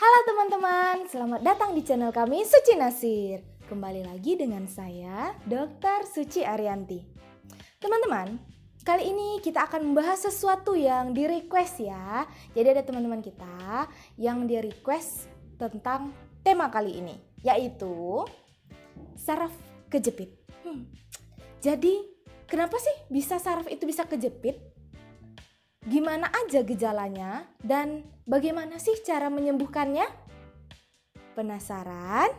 Halo teman-teman, selamat datang di channel kami Suci Nasir. Kembali lagi dengan saya, Dr. Suci Arianti. Teman-teman, kali ini kita akan membahas sesuatu yang di-request ya. Jadi ada teman-teman kita yang di-request tentang tema kali ini, yaitu saraf kejepit. Jadi, kenapa sih bisa saraf itu bisa kejepit? Gimana aja gejalanya dan bagaimana sih cara menyembuhkannya? Penasaran?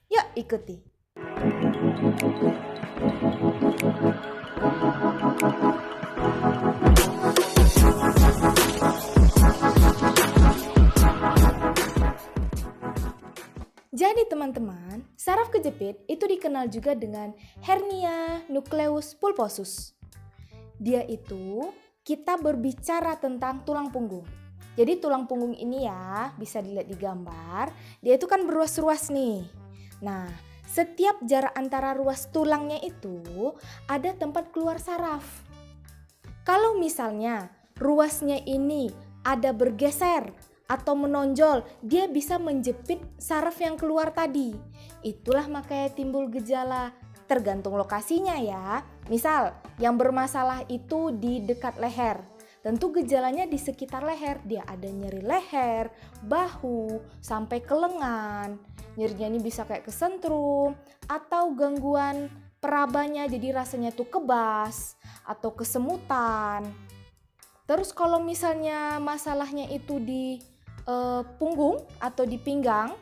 Yuk ikuti. Jadi teman-teman, saraf kejepit itu dikenal juga dengan hernia nucleus pulposus. Dia itu kita berbicara tentang tulang punggung. Jadi tulang punggung ini ya, bisa dilihat di gambar, dia itu kan berruas-ruas nih. Nah, setiap jarak antara ruas tulangnya itu ada tempat keluar saraf. Kalau misalnya ruasnya ini ada bergeser atau menonjol, dia bisa menjepit saraf yang keluar tadi. Itulah makanya timbul gejala. Tergantung lokasinya ya. Misal yang bermasalah itu di dekat leher, tentu gejalanya di sekitar leher. Dia ada nyeri leher, bahu, sampai ke lengan. Nyerinya ini bisa kayak kesentrum atau gangguan perabanya, jadi rasanya tuh kebas atau kesemutan. Terus kalau misalnya masalahnya itu di punggung atau di pinggang,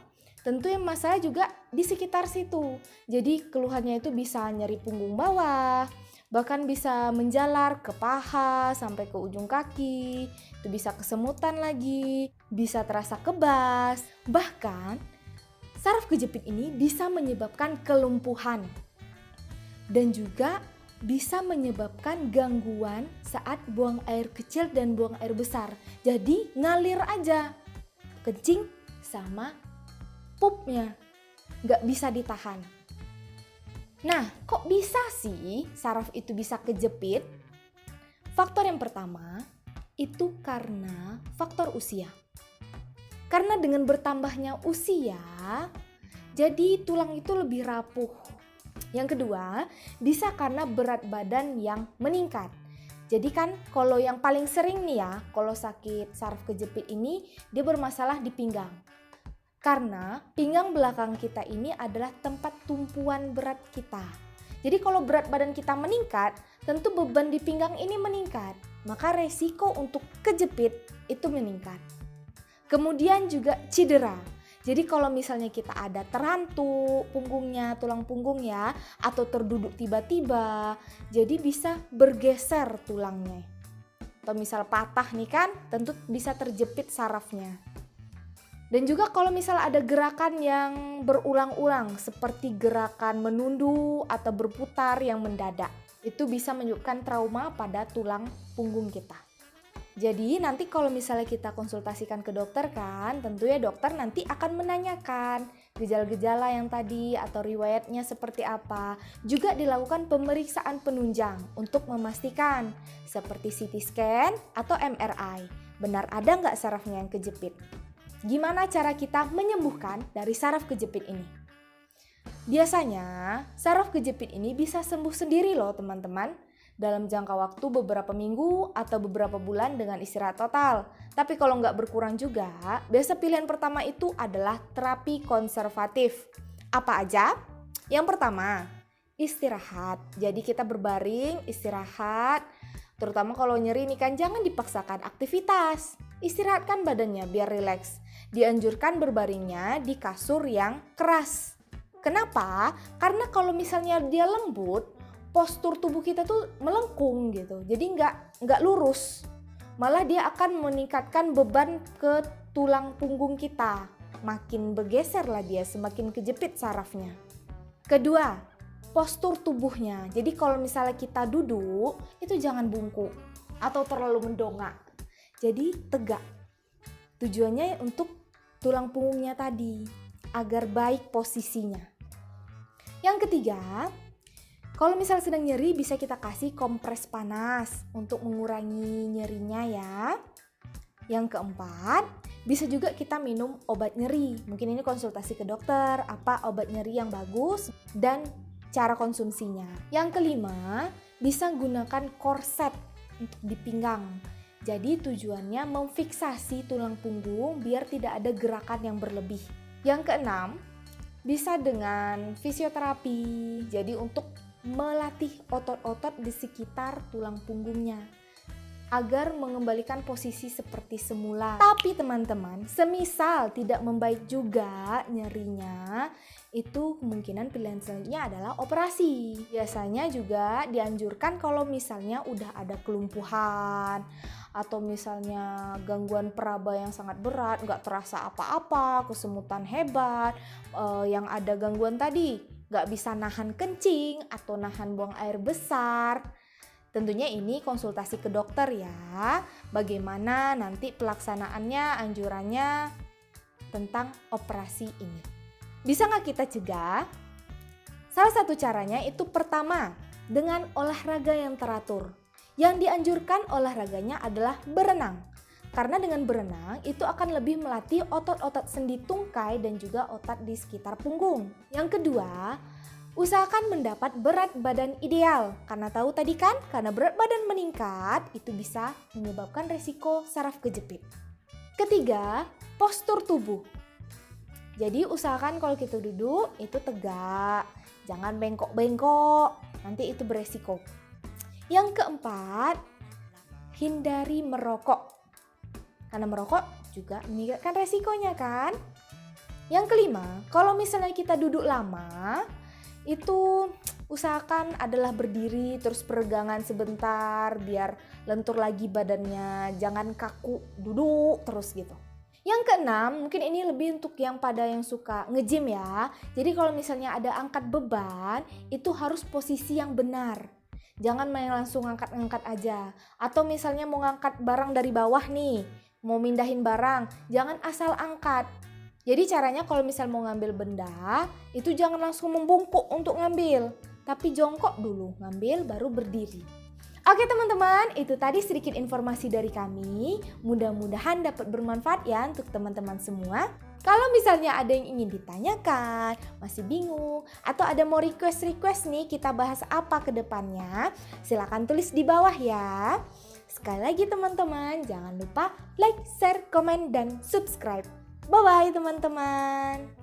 tentu yang masalah juga di sekitar situ. Jadi keluhannya itu bisa nyeri punggung bawah, bahkan bisa menjalar ke paha sampai ke ujung kaki. Itu bisa kesemutan lagi, bisa terasa kebas. Bahkan saraf kejepit ini bisa menyebabkan kelumpuhan dan juga bisa menyebabkan gangguan saat buang air kecil dan buang air besar. Jadi ngalir aja, kencing sama pupnya, nggak bisa ditahan. Nah, kok bisa sih saraf itu bisa kejepit? Faktor yang pertama itu karena faktor usia. Karena dengan bertambahnya usia, jadi tulang itu lebih rapuh. Yang kedua, bisa karena berat badan yang meningkat. Jadi kan kalau yang paling sering nih ya, kalau sakit saraf kejepit ini dia bermasalah di pinggang. Karena pinggang belakang kita ini adalah tempat tumpuan berat kita. Jadi kalau berat badan kita meningkat, tentu beban di pinggang ini meningkat. Maka resiko untuk kejepit itu meningkat. Kemudian juga cedera. Jadi kalau misalnya kita ada terantuk punggungnya, tulang punggung ya, atau terduduk tiba-tiba, jadi bisa bergeser tulangnya. Atau misal patah nih kan, tentu bisa terjepit sarafnya. Dan juga kalau misal ada gerakan yang berulang-ulang seperti gerakan menunduk atau berputar yang mendadak, itu bisa menunjukkan trauma pada tulang punggung kita. Jadi nanti kalau misalnya kita konsultasikan ke dokter kan, tentunya dokter nanti akan menanyakan gejala-gejala yang tadi atau riwayatnya seperti apa. Juga dilakukan pemeriksaan penunjang untuk memastikan seperti CT scan atau MRI. Benar ada nggak sarafnya yang kejepit? Gimana cara kita menyembuhkan dari saraf kejepit ini? Biasanya saraf kejepit ini bisa sembuh sendiri loh teman-teman, dalam jangka waktu beberapa minggu atau beberapa bulan dengan istirahat total. Tapi kalau nggak berkurang juga, biasa pilihan pertama itu adalah terapi konservatif. Apa aja? Yang pertama, istirahat. Jadi kita berbaring, istirahat. Terutama kalau nyeri nih kan, jangan dipaksakan aktivitas. Istirahatkan badannya biar rileks. Dianjurkan berbaringnya di kasur yang keras. Kenapa? Karena kalau misalnya dia lembut, postur tubuh kita tuh melengkung gitu. Jadi nggak lurus. Malah dia akan meningkatkan beban ke tulang punggung kita. Makin bergeser lah dia, semakin kejepit sarafnya. Kedua, postur tubuhnya. Jadi kalau misalnya kita duduk, itu jangan bungkuk atau terlalu mendongak. Jadi tegak. Tujuannya untuk tulang punggungnya tadi, agar baik posisinya. Yang ketiga, kalau misalnya sedang nyeri bisa kita kasih kompres panas untuk mengurangi nyerinya ya. Yang keempat, Bisa juga kita minum obat nyeri. Mungkin ini konsultasi ke dokter, apa obat nyeri yang bagus dan cara konsumsinya. Yang kelima, bisa gunakan korset untuk di pinggang. Jadi tujuannya memfiksasi tulang punggung biar tidak ada gerakan yang berlebih. Yang keenam, bisa dengan fisioterapi. Jadi untuk melatih otot-otot di sekitar tulang punggungnya agar mengembalikan posisi seperti semula. Tapi teman-teman, semisal tidak membaik juga nyerinya, itu kemungkinan pilihan selanjutnya adalah operasi. Biasanya juga dianjurkan kalau misalnya udah ada kelumpuhan atau misalnya gangguan peraba yang sangat berat, nggak terasa apa-apa, kesemutan hebat, yang ada gangguan tadi, nggak bisa nahan kencing atau nahan buang air besar. Tentunya ini konsultasi ke dokter ya, bagaimana nanti pelaksanaannya, anjurannya tentang operasi ini. Bisa nggak kita cegah? Salah satu caranya itu pertama, dengan olahraga yang teratur. Yang dianjurkan olahraganya adalah berenang. Karena dengan berenang itu akan lebih melatih otot-otot sendi tungkai dan juga otot di sekitar punggung. Yang kedua, usahakan mendapat berat badan ideal. Karena tahu tadi kan, karena berat badan meningkat itu bisa menyebabkan resiko saraf kejepit. Ketiga, postur tubuh. Jadi usahakan kalau kita duduk itu tegak, jangan bengkok-bengkok, nanti itu beresiko. Yang keempat, hindari merokok. Karena merokok juga meningkatkan resikonya kan. Yang kelima, kalau misalnya kita duduk lama, itu usahakan adalah berdiri terus peregangan sebentar biar lentur lagi badannya, jangan kaku duduk terus gitu. Yang keenam, mungkin ini lebih untuk yang suka nge-gym ya. Jadi kalau misalnya ada angkat beban, itu harus posisi yang benar. Jangan main langsung angkat-angkat aja. Atau misalnya mau ngangkat barang dari bawah nih, mau mindahin barang, jangan asal angkat. Jadi caranya kalau misal mau ngambil benda, itu jangan langsung membungkuk untuk ngambil, tapi jongkok dulu, ngambil baru berdiri. Oke teman-teman, itu tadi sedikit informasi dari kami. Mudah-mudahan dapat bermanfaat ya untuk teman-teman semua. Kalau misalnya ada yang ingin ditanyakan, masih bingung, atau ada mau request nih kita bahas apa ke depannya, silakan tulis di bawah ya. Sekali lagi teman-teman, jangan lupa like, share, komen, dan subscribe. Bye-bye teman-teman.